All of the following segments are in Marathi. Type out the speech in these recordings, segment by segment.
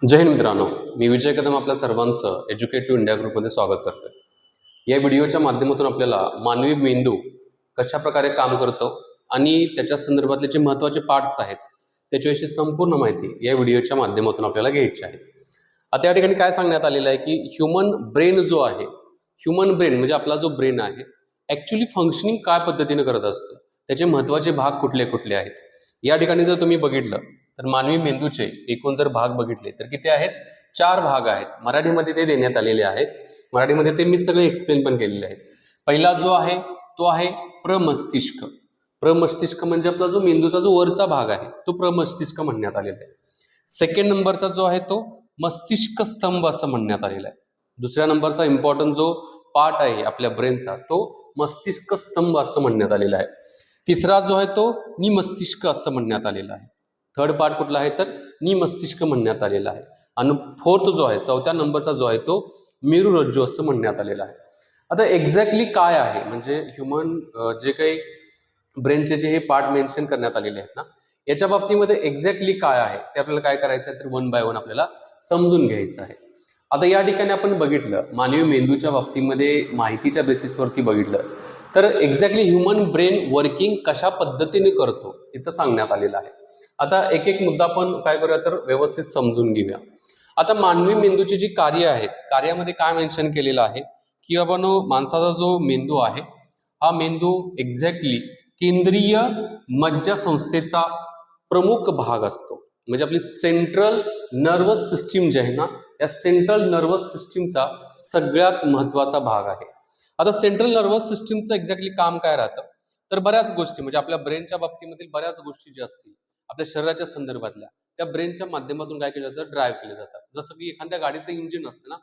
जय हिंद मित्रांनो, मी विजय कदम आपल्या सर्वांचं एज्युकेटिव्ह इंडिया ग्रुपमध्ये स्वागत करतोय. या व्हिडिओच्या माध्यमातून आपल्याला मानवी मेंदू कशा प्रकारे काम करतो आणि त्याच्या संदर्भातले जे महत्त्वाचे पार्ट्स आहेत त्याच्याविषयी संपूर्ण माहिती या व्हिडिओच्या माध्यमातून आपल्याला घ्यायची आहे. आता या ठिकाणी काय सांगण्यात आलेलं आहे की ह्युमन ब्रेन जो आहे, ह्युमन ब्रेन म्हणजे आपला जो ब्रेन आहे, ॲक्च्युली फंक्शनिंग काय पद्धतीने करत असतो, त्याचे महत्त्वाचे भाग कुठले कुठले आहेत. या ठिकाणी जर तुम्ही बघितलं तर मानवी मेंदूचे एकूण जर भाग बघितले तर किती आहेत? 4 भाग आहेत. मराठीमध्ये ते देण्यात आलेले आहेत. मराठीमध्ये ते मी सगळे एक्सप्लेन पण केलेले आहेत. पहिला जो आहे तो आहे प्रमस्तिष्क. प्रमस्तिष्क म्हणजे आपला जो मेंदूचा जो वरचा भाग आहे तो प्रमस्तिष्क म्हणण्यात आलेला आहे. सेकंड नंबरचा जो आहे तो मस्तिष्क स्तंभ असं म्हणण्यात आलेला आहे. दुसऱ्या नंबरचा इम्पॉर्टंट जो पार्ट आहे आपल्या ब्रेनचा तो मस्तिष्क स्तंभ असं म्हणण्यात आलेला आहे. तिसरा जो आहे तो निमस्तिष्क असं म्हणण्यात आलेला आहे. थर्ड पार्ट कुठला आहे तर निमस्तिष्क म्हणण्यात आलेला आहे. आणि फोर्थ जो आहे, चौथ्या नंबरचा जो आहे तो मेरुरज्जू असं म्हणण्यात आलेला आहे. आता एक्झॅक्टली काय आहे म्हणजे ह्युमन जे काही ब्रेनचे जे हे पार्ट मेन्शन करण्यात आलेले आहेत ना, याच्या बाबतीमध्ये एक्झॅक्टली काय आहे ते आपल्याला काय करायचं आहे तर वन बाय वन आपल्याला समजून घ्यायचं आहे. आता या ठिकाणी आपण बघितलं मानवी मेंदूच्या बाबतीमध्ये माहितीच्या बेसिसवरती बघितलं तर एक्झॅक्टली ह्युमन ब्रेन वर्किंग कशा पद्धतीने करतो इथं सांगण्यात आलेलं आहे. आता एक एक मुद्दा आपण काय करूया तर व्यवस्थित समजून घेऊया. आता मानवी मेंदूची जी कार्य आहेत, कार्यामध्ये काय मेन्शन केलेलं आहे की आपण माणसाचा जो मेंदू आहे हा मेंदू एक्झॅक्टली केंद्रीय मज्जासंस्थेचा प्रमुख भाग असतो. म्हणजे आपली सेंट्रल नर्वस सिस्टीम जी आहे ना, या सेंट्रल नर्वस सिस्टीमचा सगळ्यात महत्वाचा भाग आहे. आता सेंट्रल नर्वस सिस्टीमचं एक्झॅक्टली काम काय राहतं तर बऱ्याच गोष्टी म्हणजे आपल्या ब्रेनच्या बाबतीमधील बऱ्याच गोष्टी ज्या असतील आपल्या शरीराच्या संदर्भातल्या त्या ब्रेनच्या माध्यमातून काय केलं जातं ड्राईव्ह केले जातात. जसं की एखाद्या गाडीचं इंजिन असतं ना,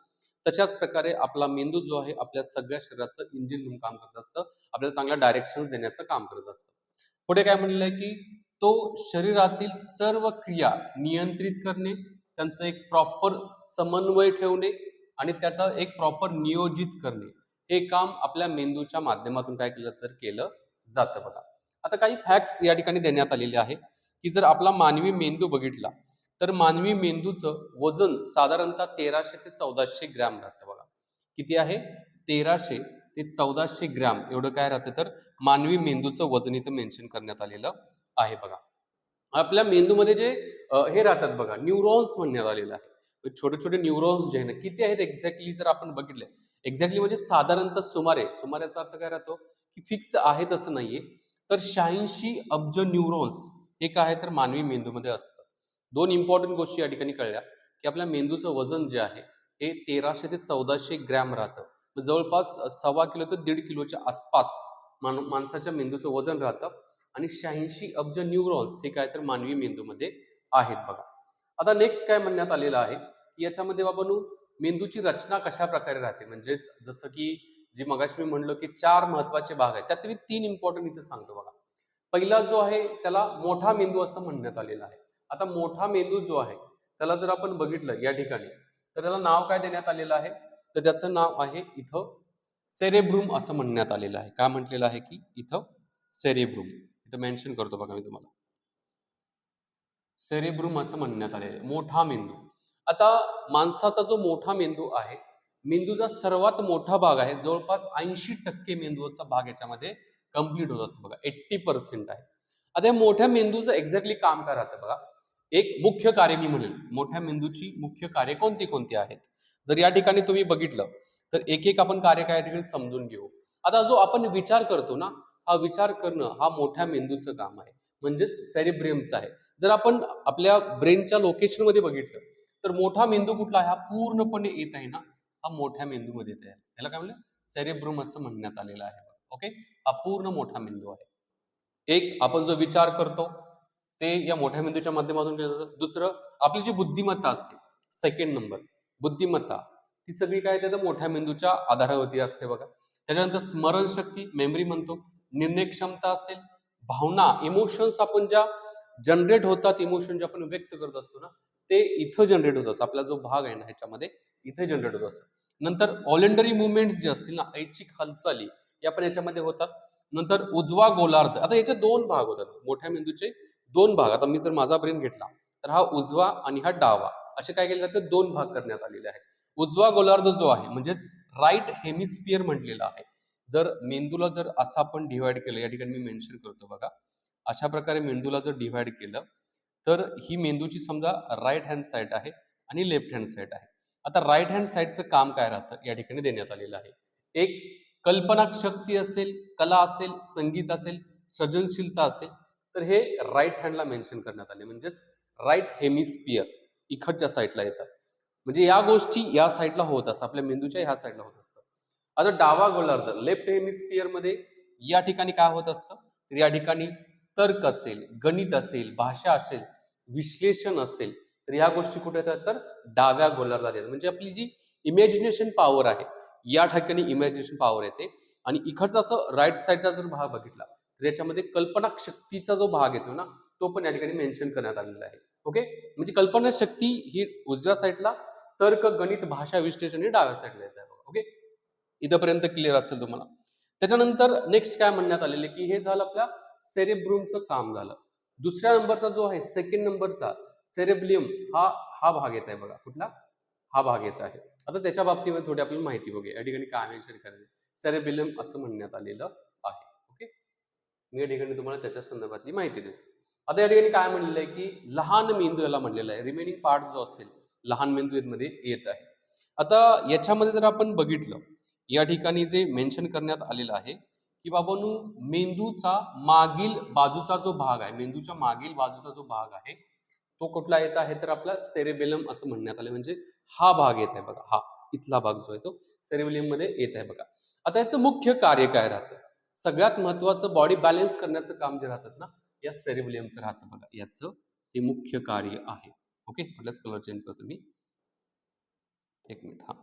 तशाच प्रकारे आपला मेंदू जो आहे आपल्या सगळ्या शरीराचं इंजिन म्हणून काम करत असतं. आपल्याला चांगल्या डायरेक्शन देण्याचं काम करत असतं. पुढे काय म्हणलंय की तो शरीरातील सर्व क्रिया नियंत्रित करणे, त्यांचं एक प्रॉपर समन्वय ठेवणे आणि त्याचा एक प्रॉपर नियोजित करणे, हे काम आपल्या मेंदूच्या माध्यमातून काय केलं तर केलं जातं बघा. आता काही फॅक्ट्स या ठिकाणी देण्यात आलेले आहे की जर आपला मानवी मेंदू बघितला तर मानवी मेंदूचं वजन साधारणतः 1300 ते 1400 ग्रॅम राहतं बघा. किती आहे? 1300 ते 1400 ग्रॅम एवढं काय राहतं तर मानवी मेंदूचं वजन इथं मेन्शन करण्यात आलेलं आहे बघा. आपल्या मेंदूमध्ये जे हे राहतात बघा न्यूरॉन्स म्हणण्यात आलेलं आहे. छोटे छोटे न्यूरॉन्स जे आहे ना किती आहेत एक्झॅक्टली जर आपण बघितले, एक्झॅक्टली म्हणजे साधारणतः सुमारेचा अर्थ काय राहतो की फिक्स आहे तसं नाहीये. तर 86 अब्ज न्यूरॉन्स हे काय आहे तर मानवी मेंदूमध्ये असतं. दोन इम्पॉर्टंट गोष्टी या ठिकाणी कळल्या की आपल्या मेंदूचं वजन जे आहे हे 1300 ते 1400 ग्रॅम राहतं. जवळपास 1.25 किलो ते 1.5 किलोच्या आसपास माणसाच्या मेंदूचं वजन राहतं आणि 86 अब्ज न्यूरॉन्स हे काय तर मानवी मेंदूमध्ये आहेत बघा. आता नेक्स्ट काय म्हणण्यात आलेलं आहे की याच्यामध्ये आपण मेंदूची रचना कशा प्रकारे राहते, म्हणजेच जसं की जी मगाशी मी म्हणलो की 4 महत्वाचे भाग आहेत त्यातले मी 3 इम्पॉर्टंट इथे सांगतो बघा. पहिला जो आहे त्याला मोठा मेंदू असं म्हणण्यात आलेलं आहे. आता मोठा मेंदू जो आहे त्याला जर आपण बघितलं या ठिकाणी तर त्याला नाव काय देण्यात आलेलं आहे तर त्याचं नाव आहे इथं सेरेब्रुम असं म्हणण्यात आलेलं आहे. काय म्हटलेलं आहे की इथं सेरेब्रुम इथं मेन्शन करतो बघा मी तुम्हाला. सेरेब्रुम असं म्हणण्यात आलेलं आहे मोठा मेंदू. आता माणसाचा जो मोठा मेंदू आहे, मेंदूचा सर्वात मोठा भाग आहे, जवळपास 80% मेंदूचा भाग याच्यामध्ये कंप्लीट होत असतो बघा, 80% आहे. आता या मोठ्या मेंदूचं एक्झॅक्टली काम काय राहतं बघा. एक मुख्य कार्य मी म्हणेल, मोठ्या मेंदूची मुख्य कार्य कोणती कोणती आहेत जर या ठिकाणी तुम्ही बघितलं तर एक एक आपण कार्य काय ठिकाणी समजून घेऊ. आता जो आपण विचार करतो ना, हा विचार करणं हा मोठ्या मेंदूचं काम आहे, म्हणजेच सेरेब्रियमचं आहे. जर आपण आपल्या ब्रेनच्या लोकेशन मध्ये बघितलं तर मोठा मेंदू कुठला आहे हा पूर्णपणे येत आहे ना, हा मोठ्या मेंदूमध्ये येत आहे. याला काय म्हणलं सेरेब्रम असं म्हणण्यात आलेलं आहे. ओके, हा पूर्ण मोठा मेंदू आहे. एक आपण जो विचार करतो ते या मोठ्या मेंदूच्या माध्यमातून केलं जातं. दुसरं आपली जी बुद्धिमत्ता असते, सेकंड नंबर बुद्धिमत्ता, ती सगळी काय त्याच्या मोठ्या मेंदूच्या आधारावरती असते बघा. त्याच्यानंतर स्मरणशक्ती मेमरी म्हणतो, निर्णय क्षमता असेल, भावना इमोशन्स आपण ज्या जनरेट होतात, इमोशन जे आपण व्यक्त करत असतो ना ते इथं जनरेट होत असतं. आपला जो भाग आहे ना ह्याच्यामध्ये इथे जनरेट होत असतं. नंतर व्हॉलंटरी मुवमेंट्स जे असतील ना, ऐच्छिक हालचाली या पण याच्यामध्ये होतात. नंतर उजवा गोलार्ध, आता याचे 2 भाग होतात मोठ्या मेंदूचे, 2 भाग. आता मी जर माझा ब्रेन घेतला तर हा उजवा आणि हा डावा असे काय केले जाते, 2 भाग करण्यात आलेले आहेत. उजवा गोलार्ध जो आहे म्हणजेच राईट हेमिस्फिअर म्हटलेला आहे. जर मेंदूला जर असं आपण डिव्हाइड केलं, या ठिकाणी मी मेन्शन करतो बघा, अशा प्रकारे मेंदूला जर डिव्हाइड केलं तर ही मेंदूची समजा राईट हँड साईड आहे आणि लेफ्ट हँड साईड आहे. आता राईट हँड साईडचं काम काय राहतं या ठिकाणी देण्यात आलेलं आहे. एक कल्पना शक्ती असेल, कला असेल, संगीत असेल, सृजनशीलता असेल, तर हे राईट हँडला मेन्शन करण्यात आले, म्हणजेच राईट हेमिस्फिअर इकडच्या साईडला येतात. म्हणजे या गोष्टी या साईडला होत असतात, आपल्या मेंदूच्या ह्या साईडला होत असतात. आता डावा गोलार्ध लेफ्ट हेमिस्फिअर मध्ये या ठिकाणी काय होत असतं, तर या ठिकाणी तर्क असेल, गणित असेल, भाषा असेल, विश्लेषण असेल, तर ह्या गोष्टी कुठे येतात, तर डाव्या गोलार्धात येतात. म्हणजे आपली जी इमॅजिनेशन पॉवर आहे या ठिकाणी इमॅजिनेशन पॉवर येते. आणि इकडचा असं राईट साईडचा जर भाग बघितला तर याच्यामध्ये कल्पना शक्तीचा जो भाग येतो ना, तो पण या ठिकाणी मेन्शन करण्यात आलेला आहे. ओके, म्हणजे कल्पना शक्ती ही उजव्या साईडला, तर्क, गणित, भाषा, विश्लेषण हे डाव्या साईडला येत आहे. ओके, इथपर्यंत क्लिअर असेल तुम्हाला. त्याच्यानंतर नेक्स्ट काय म्हणण्यात आलेले की हे झालं आपल्या सेरेब्रुमचं काम झालं. दुसऱ्या नंबरचा जो आहे, सेकंड नंबरचा सेरेब्लियम, हा हा भाग येत आहे बघा, कुठला, हा भाग येत आहे. आता त्याच्या बाबतीमध्ये थोडी आपल्याला माहिती बघूया. या ठिकाणी काय मेन्शन करायचं, सेरेब्रियम असं म्हणण्यात आलेलं आहे. ओके, मी या ठिकाणी तुम्हाला त्याच्या संदर्भातली माहिती देतो. आता या ठिकाणी काय म्हणलेलं आहे की लहान मेंदू याला म्हणलेलं आहे, रिमेनिंग पार्ट जो असेल लहान मेंदू मध्ये येत आहे. आता याच्यामध्ये जर आपण बघितलं, या ठिकाणी जे मेन्शन करण्यात आलेलं आहे की बाबांनो, मेंदूचा मागील बाजूचा जो भाग आहे, मेंदूच्या मागील बाजूचा जो भाग आहे तो कुठला येत आहे, तर आपला सेरेबेलम असं म्हणण्यात आलं. म्हणजे हा भाग येत आहे बघा, हा इथला भाग जो आहे तो सेरेबेलम मध्ये येत आहे बघा. आता याचं मुख्य कार्य काय राहतं, सगळ्यात महत्वाचं बॉडी बॅलन्स करण्याचं काम जे राहतात ना, या सेरेबेलियमचं राहतं बघा. याचं हे मुख्य कार्य आहे. ओके, म्हटलंच कलर चेंज करतो मी, एक मिनिट. हा,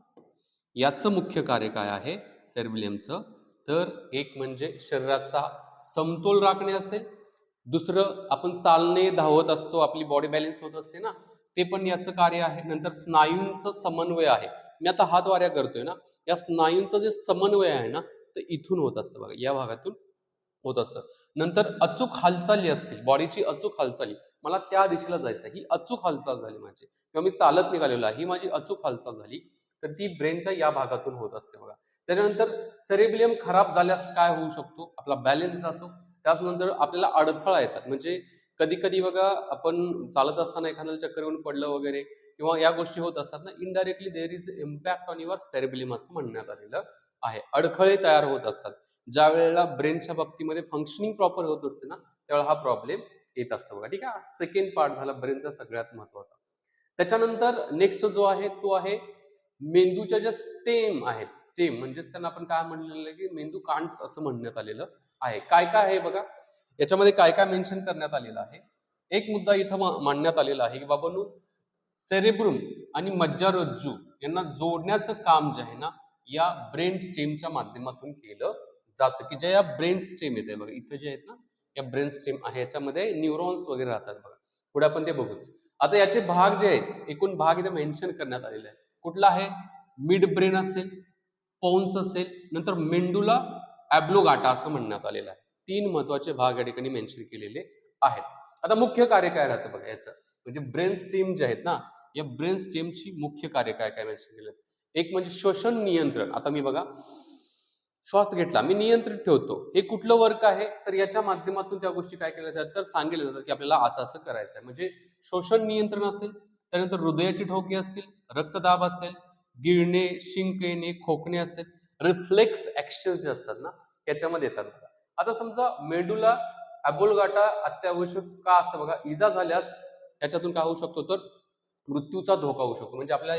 याचं मुख्य कार्य काय आहे सेरेबेलियमचं, तर एक म्हणजे शरीराचा समतोल राखणे असेल, दुसरं आपण चालणे, धावत असतो, आपली बॉडी बॅलन्स होत असते ना, ते पण याचं कार्य आहे. नंतर स्नायूंचं समन्वय आहे, मी आता हात वाऱ्या करतोय ना, या स्नायूंचं जे समन्वय आहे ना, तर इथून होत असतं बघा, या भागातून होत असतं. नंतर अचूक हालचाली असतील, बॉडीची अचूक हालचाली, मला त्या दिशेला जायचं, ही अचूक हालचाल झाली माझी, किंवा मी चालत निघालेलो आहे, ही माझी अचूक हालचाल झाली, तर ती ब्रेनच्या या भागातून होत असते बघा. त्याच्यानंतर सेरेब्रियम खराब झाल्यास काय होऊ शकतो, आपला बॅलन्स जातो. त्याचनंतर आपल्याला अडथळा येतात, म्हणजे कधी कधी बघा आपण चालत असताना एखाद्याला चक्कर येऊन पडलं वगैरे, किंवा या गोष्टी होत असतात ना, indirectly there is impact on your cerebrum असं म्हणण्यात आलेलं आहे. अडखळे तयार होत असतात, ज्या वेळेला ब्रेनच्या बाबतीमध्ये फंक्शनिंग प्रॉपर होत असते ना, त्यावेळेला हा प्रॉब्लेम येत असतो बघा. ठीक आहे, सेकंड पार्ट झाला ब्रेनचा सगळ्यात महत्वाचा. त्याच्यानंतर नेक्स्ट जो आहे तो आहे मेंदूच्या ज्या स्टेम आहेत, स्टेम म्हणजेच त्यांना आपण काय म्हणलेलं आहे की मेंदू कांड्स असं म्हणण्यात आलेलं आहे. काय काय आहे बघा, याच्यामध्ये काय काय मेन्शन करण्यात आलेलं आहे. एक मुद्दा इथं मांडण्यात आलेला आहे की बाबांनो, सेरेब्रुम आणि मज्जारज्जू यांना जोडण्याचं काम जे आहे ना, या ब्रेन स्टेमच्या माध्यमातून केलं जातं. की ज्या या ब्रेन स्टेम येते बघा, इथं जे आहेत ना या ब्रेन स्टेम आहे, याच्यामध्ये न्यूरॉन्स वगैरे राहतात बघा, पुढे आपण ते बघूच. आता याचे भाग जे आहेत, एकूण भाग इथे मेन्शन करण्यात आलेले आहे. कुठला आहे, मिड ब्रेन असेल, पोन्स असेल, नंतर मेंडुला ॲब्लोगाटा असं म्हणण्यात आलेलं आहे. 3 महत्वाचे भाग या ठिकाणी मेन्शन केलेले आहेत. आता मुख्य कार्य काय राहतं बघा याचं, म्हणजे ब्रेन स्टेम जे आहेत ना, या ब्रेन स्टेमची मुख्य कार्य काय काय मेन्शन केलं. एक म्हणजे श्वसन नियंत्रण. आता मी बघा श्वास घेतला, मी नियंत्रित ठेवतो, हे कुठलं वर्क आहे, तर याच्या माध्यमातून त्या गोष्टी काय केल्या जातात, तर सांगितलं जातं की आपल्याला असं असं करायचं आहे. म्हणजे श्वसन नियंत्रण असेल, त्यानंतर हृदयाची ठोके असतील, रक्तदाब असेल, गिळणे, शिंक येणे, खोकणे असेल, रिफ्लेक्स ऍक्शन जे असतात ना, याच्यामध्ये येतात. आता समजा मेडुला ॲब्लोगाटा अत्यावश्यक का असतं बघा, इजा झाल्यास याच्यातून काय होऊ शकतो, तर मृत्यूचा धोका होऊ शकतो. म्हणजे आपल्या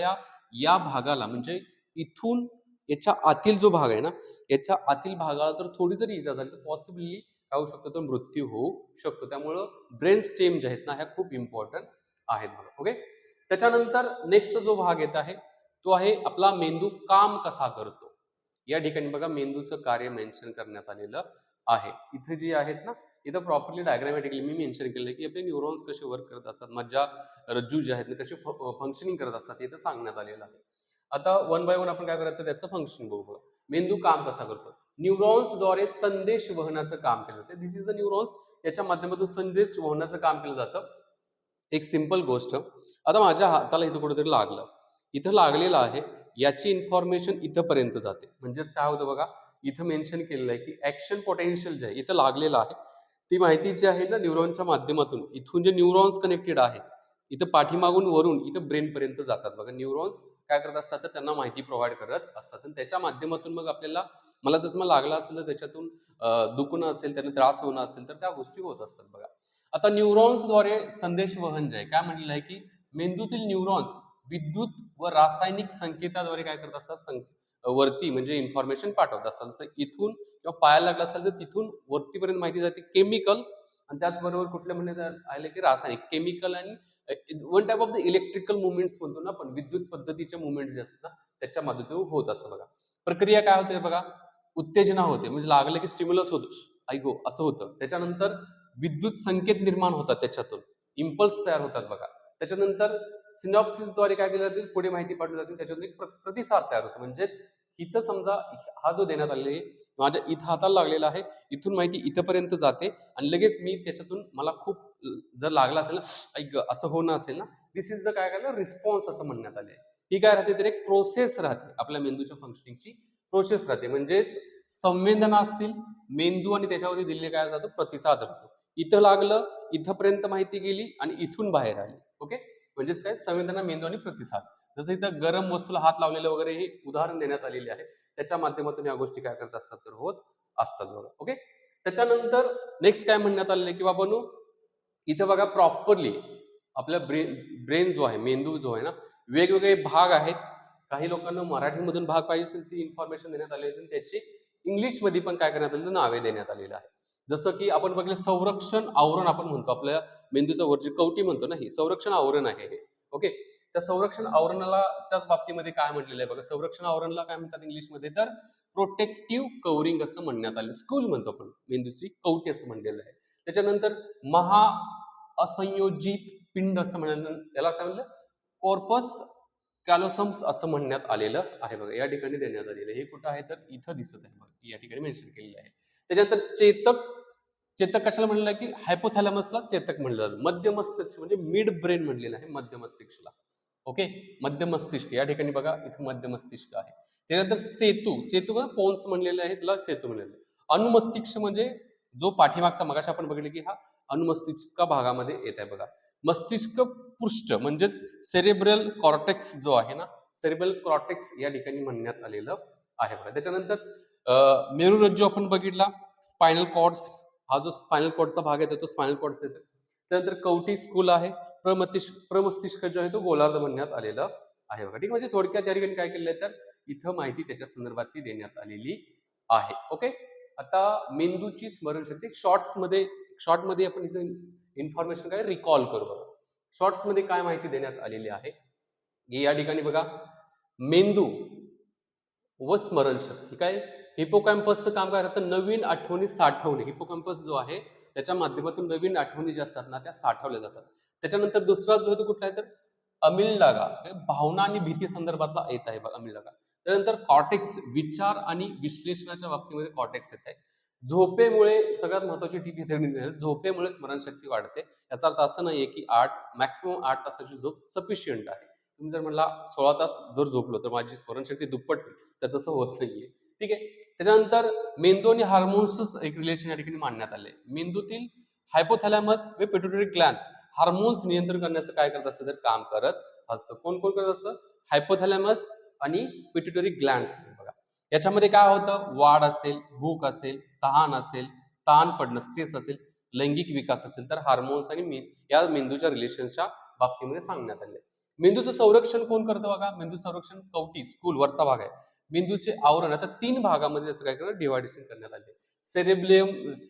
या भागाला, म्हणजे इथून याच्या आतील जो भाग आहे ना, याच्या आतील भागाला जर थोडी जरी इजा झाली तर पॉसिबली काय होऊ शकतो, तर मृत्यू होऊ शकतो. त्यामुळं ब्रेन स्टेम जे आहेत ना, ह्या खूप इम्पॉर्टंट आहेत बघा. ओके, त्याच्यानंतर नेक्स्ट जो भाग येत आहे तो आहे आपला मेंदू काम कसा करतो. या ठिकाणी बघा मेंदूचं कार्य मेन्शन करण्यात आलेलं आहे. इथे जे आहेत ना, इथं प्रॉपरली डायग्रामॅटिकली मी मेन्शन केलं की आपले न्यूरॉन्स कसे वर्क करत असतात, मज्जा रज्जू जे आहेत ना कसे फंक्शनिंग करत असतात, हे इथं सांगण्यात आलेलं आहे. आता वन बाय वन आपण काय करायचं, त्याचं फंक्शन बघू. मेंदू काम कसा करतो, न्यूरॉन्सद्वारे संदेश वहनाचं काम केलं जातं. दिस इज द न्यूरॉन्स, याच्या माध्यमातून संदेश वहनाचं काम केलं जातं. एक सिंपल गोष्ट, आता माझ्या हाताला इथं कुठेतरी लागलं, इथं लागलेलं आहे, याची इन्फॉर्मेशन इथंपर्यंत जाते. म्हणजेच काय होतं बघा, इथं मेन्शन केलेलं आहे की ॲक्शन पोटेन्शियल जे आहे इथं लागलेलं आहे, ती माहिती जी आहे ना न्यूरॉनच्या माध्यमातून, इथून जे न्यूरॉन्स कनेक्टेड आहेत, इथं पाठीमागून वरून इथं ब्रेनपर्यंत जातात बघा. न्यूरॉन्स काय करत असतात, तर त्यांना माहिती प्रोव्हाईड करत असतात आणि त्याच्या माध्यमातून मग आपल्याला, मला जसं लागला असेल तर त्याच्यातून दुखणं असेल, त्यांना त्रास होणं असेल तर त्या गोष्टी होत असतात बघा. आता न्यूरॉन्सद्वारे संदेश वहन जे आहे, काय म्हटलेलं आहे की मेंदूतील न्यूरॉन्स विद्युत व रासायनिक संकेताद्वारे काय करत असतात, वरती म्हणजे इन्फॉर्मेशन पाठवत असतात. जसं इथून किंवा पायाला लागला असेल तर तिथून वरतीपर्यंत माहिती जाते केमिकल, आणि त्याचबरोबर कुठले म्हणण्यात आले की रासायनिक, केमिकल आणि one type of the electrical movements म्हणतो ना आपण, विद्युत पद्धतीचे मुवमेंट जे असतात ना त्याच्या मदतीने होत असतं बघा. प्रक्रिया काय होते बघा, उत्तेजना होते, म्हणजे लागलं की स्टिम्युलस होतं, ऐगो असं होतं. त्याच्यानंतर विद्युत संकेत निर्माण होतात, त्याच्यातून इम्पल्स तयार होतात बघा. त्याच्यानंतर सिनॉप्सिसद्वारे काय केलं जाते, पुढे माहिती पाठवली जाते, त्याच्यातून एक प्रतिसाद तयार होतो. म्हणजेच इथं समजा हा जो देण्यात आलेला आहे, माझ्या इथं हाताला लागलेला आहे, इथून माहिती इथंपर्यंत जाते आणि लगेच मी त्याच्यातून मला खूप जर लागला असेल ना, ऐक असं होणं असेल ना, दिस इज द काय केलं रिस्पॉन्स असं म्हणण्यात आले. ही काय राहते, तर एक प्रोसेस राहते, आपल्या मेंदूच्या फंक्शनिंगची प्रोसेस राहते. म्हणजेच संवेदना असतील, मेंदू आणि त्याच्यावरती दिलेले काय जातो, प्रतिसाद राहतो. इथं लागलं, इथंपर्यंत माहिती गेली आणि इथून बाहेर आली. ओके, म्हणजेच काय, संवेदना, मेंदू आणि प्रतिसाद. जसं इथं गरम वस्तूला हात लावलेलं वगैरे हे उदाहरण देण्यात आलेले आहे, त्याच्या माध्यमातून या गोष्टी काय करत असतात, तर होत असतात बघा. ओके, त्याच्यानंतर नेक्स्ट काय म्हणण्यात आलेलं आहे की बाबांनो, इथं बघा प्रॉपरली आपल्या ब्रेन ब्रेन जो आहे, मेंदू जो आहे ना, वेगवेगळे भाग आहेत. काही लोकांना मराठीमधून भाग पाहिजे असेल ती इन्फॉर्मेशन देण्यात आली आहे, त्याची इंग्लिशमध्ये पण काय करण्यात आलेलं, नावे देण्यात आलेलं आहे. जसं की आपण बघितलं, संरक्षण आवरण आपण म्हणतो, आपल्या मेंदूचं वरची कवटी म्हणतो ना, ही संरक्षण आवरण आहे हे. ओके, त्या संरक्षण आवरणाच्याच बाबतीमध्ये काय म्हटलेलं आहे बघा, संरक्षण आवरणला काय म्हणतात इंग्लिशमध्ये, तर प्रोटेक्टिव्ह कव्हरिंग असं म्हणण्यात आलं. स्कूल म्हणतो आपण, मेंदूची कवटी असं म्हणलेलं आहे. त्याच्यानंतर महा असंयोजित पिंड असं म्हणलं, याला काय म्हणलं, कॉर्पस कॅलोसम्स असं म्हणण्यात आलेलं आहे बघा. या ठिकाणी देण्यात आलेलं आहे. हे कुठं आहे, तर इथं दिसत आहे बघा, या ठिकाणी मेन्शन केलेलं आहे. त्याच्यानंतर चेतक, चेतक कशाला म्हणलं की हायपोथॅलॅमसला चेतक म्हणलं जातं. मध्य मस्तिष्क म्हणजे मिड ब्रेन म्हणलेलं आहे मध्य मस्तिष्कला. ओके, मध्य मस्तिष्क या ठिकाणी बघा, इथं मध्य मस्तिष्क आहे. त्यानंतर सेतू, सेतू का पोन्स म्हणलेलं आहे, त्याला सेतू म्हणलेलं आहे. अनुमस्तिष्क म्हणजे जो पाठीमागचा, मगाशी आपण बघितलं की हा अनुमस्तिष्क भागामध्ये येत आहे बघा. मस्तिष्क पृष्ठ म्हणजेच सेरेब्रल कॉर्टेक्स जो आहे ना, सेरेब्रल कॉर्टेक्स या ठिकाणी म्हणण्यात आलेलं आहे बघा. त्याच्यानंतर मेरुरज्जू आपण बघितला, स्पायनल कॉर्ड्स, हा जो स्पायनल कॉर्डचा भाग येतो तो स्पायनल कॉर्डचा येतो. त्यानंतर कवटी स्कूल आहे, प्रमस्तिष्क जो आहे तो गोलार्ध म्हणण्यात आलेलं आहे बघा. ठीक, म्हणजे थोडक्यात या ठिकाणी काय केलेलं आहे, तर इथं माहिती त्याच्या संदर्भातली देण्यात आलेली आहे. ओके, आता मेंदूची स्मरणशक्ती शॉर्टमध्ये आपण इथं इन्फॉर्मेशन काय रिकॉल करू बघा. शॉर्ट्समध्ये काय माहिती देण्यात आलेली आहे, या ठिकाणी बघा, मेंदू व स्मरणशक्ती काय, हिपोकॅम्पसचं काम काय राहतं, नवीन आठवणी साठवणे. हिपोकॅम्पस जो आहे त्याच्या माध्यमातून नवीन आठवणी ज्या असतात ना त्या साठवल्या जातात. त्याच्यानंतर दुसरा जो आहे तो कुठला आहे, तर अमिलडागा, भावना आणि भीती संदर्भातला येत आहे बघा अमिलडागा. त्यानंतर कॉर्टेक्स, विचार आणि विश्लेषणाच्या बाबतीमध्ये कॉर्टेक्स येत आहे. झोपेमुळे सगळ्यात महत्वाची टीप इथे, झोपेमुळे स्मरणशक्ती वाढते. याचा अर्थ असं नाहीये की मॅक्सिमम 8 तासाची झोप सफिशियंट आहे. तुम्ही जर म्हणला 16 तास जर झोपलो तर माझी स्मरणशक्ती दुप्पट होईल, तर तसं होत नाहीये. ठीक आहे. त्याच्यानंतर मेंदू आणि हार्मोन्स एक रिलेशन या ठिकाणी मांडण्यात आले. मेंदूतील हायपोथॅलॅमस व पिट्युटरी ग्लॅन्ड हार्मोन्स नियंत्रण करण्याचं काय करत असतं, तर काम करत असतं. कोण कोण करत असतं, हायपोथॅलॅमस आणि पिट्युटरी ग्लॅन्ड्स बघा. याच्यामध्ये काय होतं, वाढ असेल, भूक असेल, तहान असेल, ताण पडणं, स्ट्रेस असेल, लैंगिक विकास असेल, तर हार्मोन्स आणि या मेंदूच्या रिलेशनच्या बाबतीमध्ये सांगण्यात आले. मेंदूचं संरक्षण कोण करतं बघा, मेंदू संरक्षण कवटी स्कूल वरचा भाग आहे. मेंदूचे आवरण आता 3 भागामध्ये असं काय करणार, डिव्हायडेशन करण्यात आले.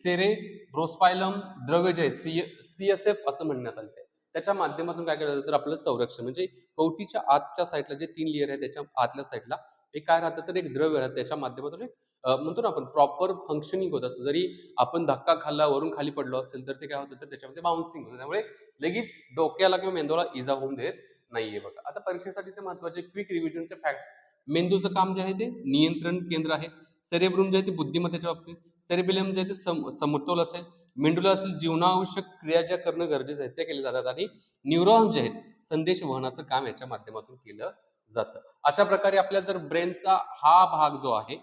सेरेब्रोस्पायलम द्रव्य जे CSF असं म्हणण्यात आलं आहे. त्याच्या माध्यमातून काय केलं जातं, तर आपलं संरक्षण म्हणजे कवटीच्या आतच्या साईडला जे 3 लेअर आहे त्याच्या आतल्या साईडला एक काय राहतं, तर एक द्रव्य राहतं, त्याच्या माध्यमातून एक म्हणतो ना आपण प्रॉपर फंक्शनिंग होत असतं. जरी आपण धक्का खाल्ला, वरून खाली पडलो असेल तर ते काय होतं, तर त्याच्यामध्ये बाउन्सिंग होतं. त्यामुळे लगेच डोक्याला किंवा मेंदूला इजा होऊन देत नाहीये बघा. आता परीक्षेसाठीचे महत्त्वाचे क्विक रिव्हिजनचे फॅक्ट्स मेंदूचं काम जे आहे ते नियंत्रण केंद्र आहे. सेरेब्रम जे आहे ते बुद्धिमत्तेच्या बाबतीत, सेरेबेलम जे आहे ते समतोल असेल, मेंडुला असेल जीवनावश्यक क्रिया ज्या करणं गरजेचं आहे त्या केल्या जातात आणि न्यूरॉन जे आहेत संदेश वहनाचं काम याच्या माध्यमातून केलं जातं. अशा प्रकारे आपल्या जर ब्रेनचा हा भाग जो आहे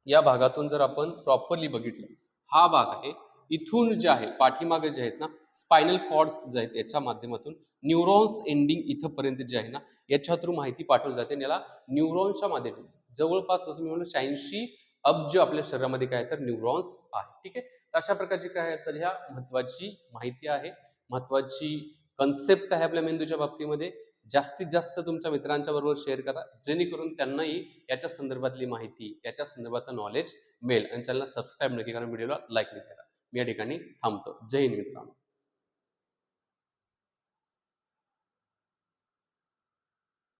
या भागातून जर आपण प्रॉपरली बघितलं, हा भाग आहे इथून जे आहे पाठीमागे जे आहेत ना स्पायनल कॉर्ड्स जे आहेत याच्या माध्यमातून न्यूरॉन्स एंडिंग इथंपर्यंत जे आहे ना याच्या थ्रू माहिती पाठवली जाते. याला न्यूरॉन्सच्या माध्यमातून जवळपास असं मी म्हणून 86 अब्ज आपल्या शरीरामध्ये काय तर न्यूरॉन्स आहे. ठीक आहे, तर अशा प्रकारची काय आहे तर ह्या महत्वाची माहिती आहे, महत्वाची कन्सेप्ट आहे आपल्या मेंदूच्या बाबतीमध्ये. जास्तीत जास्त तुमच्या मित्रांच्या बरोबर शेअर करा जेणेकरून त्यांनाही याच्या संदर्भातली माहिती याच्या संदर्भातलं नॉलेज मिळेल. आणि चॅनलला सबस्क्राईब नक्की करा, व्हिडिओला लाईक नक्की करा. मी या ठिकाणी थांबतो. जय हिंद मित्रांनो.